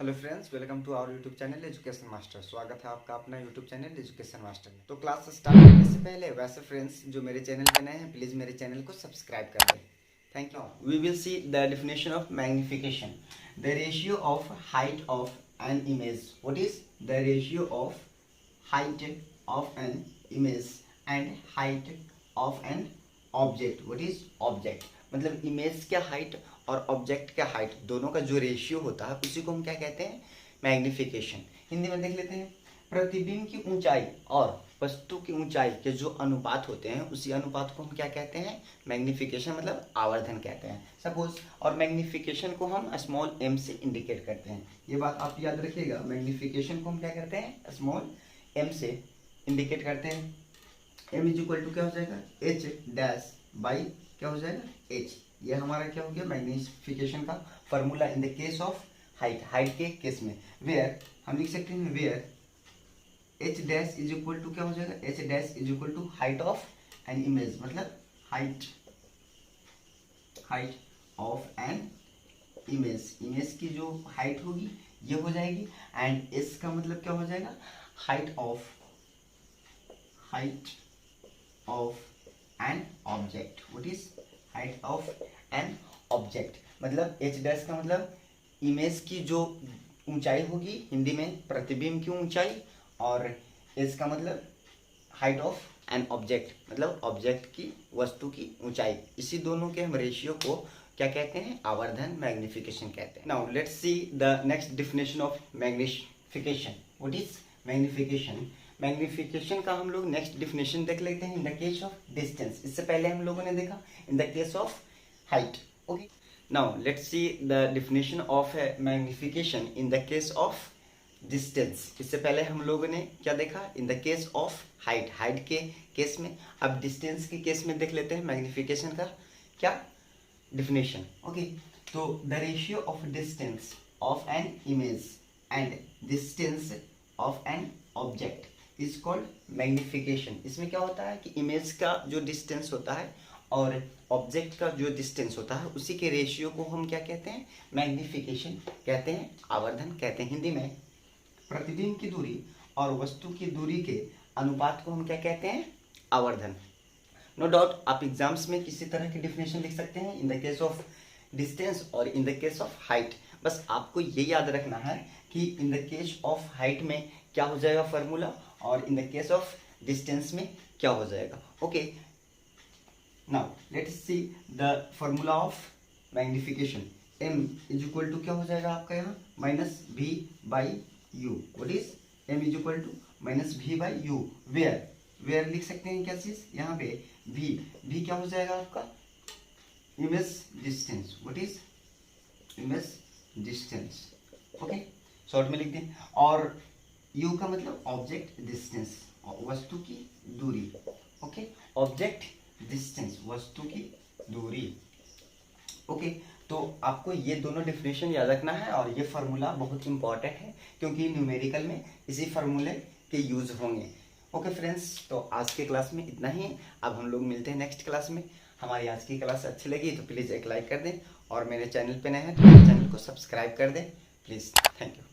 Hello friends, welcome to our YouTube channel education master. स्वागत है आपका अपना यूट्यूब चैनल एजुकेशन मास्टर में। तो क्लास स्टार्ट करने से पहले वैसे फ्रेंड्स जो मेरे चैनल पे नए हैं, प्लीज़ मेरे चैनल को सब्सक्राइब कर दें। Thank you. We will see the definition of magnification. The ratio of height of an image. What is the ratio of height of an image and height of an object. What is object? मतलब image का height और object का height दोनों का जो ratio होता है उसी को हम क्या कहते हैं? मैग्निफिकेशन। हिंदी में देख लेते हैं। प्रतिबिंब की ऊंचाई और वस्तु की ऊंचाई के जो अनुपात होते हैं उसी अनुपात को हम क्या कहते हैं? मैग्निफिकेशन मतलब आवर्धन कहते हैं। सपोज, और मैग्निफिकेशन को हम स्मॉल m से इंडिकेट करते हैं। ये बात आप याद रखिएगा, मैग्निफिकेशन को हम क्या करते हैं? स्मॉल m से इंडिकेट करते हैं। m इज इक्वल टू क्या हो जाएगा? h डैश बाई क्या हो जाएगा? h। ये हमारा क्या हो गया? मैग्निफिकेशन का formula in the case of height. Height के केस में वेयर हम लिख सकते हैं where h dash is equal to क्या हो जाएगा? h dash is equal to height of an image, मतलब height of an image. Image की जो हाइट होगी ये हो जाएगी, एंड s का मतलब क्या हो जाएगा? Height of an object. What is height of an object? मतलब h डैश का मतलब इमेज की जो ऊंचाई होगी, हिंदी में प्रतिबिंब की ऊंचाई, और s का मतलब हाइट ऑफ एन ऑब्जेक्ट, मतलब ऑब्जेक्ट की वस्तु की ऊंचाई। इसी दोनों के हम रेशियो को क्या कहते हैं? आवर्धन, मैग्निफिकेशन कहते हैं। Now let's see the next definition of magnification. What is magnification? Magnification का हम लोग नेक्स्ट डेफिनेशन देख लेते हैं in the case of distance. इससे पहले हम लोगों ने देखा इन the case of height. Okay, now let's see the definition of magnification in the case of distance. इससे पहले हम लोगों ने क्या देखा? इन the case of height, height के केस में। अब डिस्टेंस के केस में देख लेते हैं मैग्निफिकेशन का क्या डेफिनेशन। ओके, तो the ratio of distance of an image and distance of an object is called magnification. इसमें क्या होता है कि इमेज का जो डिस्टेंस होता है और ऑब्जेक्ट का जो डिस्टेंस होता है उसी के रेशियो को हम क्या कहते हैं? मैग्निफिकेशन कहते हैं, आवर्धन कहते हैं। हिंदी में प्रतिबिंब की दूरी और वस्तु की दूरी के अनुपात को हम क्या कहते हैं? आवर्धन। नो डाउट आप एग्जाम्स में किसी तरह की डेफिनेशन लिख सकते हैं in the case of distance और in the case of height. बस आपको ये याद रखना है कि in the case of height में क्या हो जाएगा फॉर्मूला, और in the case of distance में क्या हो जाएगा। Okay, now let's see the formula of magnification. m is equal to क्या हो जाएगा आपका यहाँ? Minus v by U. What is m is equal to minus v by you. Where लिख सकते हैं क्या चीज यहाँ पे? v क्या हो जाएगा आपका? Image distance. What is image distance? Okay, short में लिख दें। और u का मतलब ऑब्जेक्ट डिस्टेंस, वस्तु की दूरी। ओके, ऑब्जेक्ट डिस्टेंस, वस्तु की दूरी। ओके, तो आपको ये दोनों डेफिनेशन याद रखना है, और ये फार्मूला बहुत इंपॉर्टेंट है क्योंकि न्यूमेरिकल में इसी फार्मूले के यूज होंगे। ओके फ्रेंड्स, तो आज के क्लास में इतना ही। अब हम लोग मिलते हैं नेक्स्ट क्लास में। हमारी आज की क्लास अच्छी लगी तो प्लीज़ एक लाइक कर दें, और मेरे चैनल पे नए हैं तो मेरे चैनल को सब्सक्राइब कर दें प्लीज़। Thank you.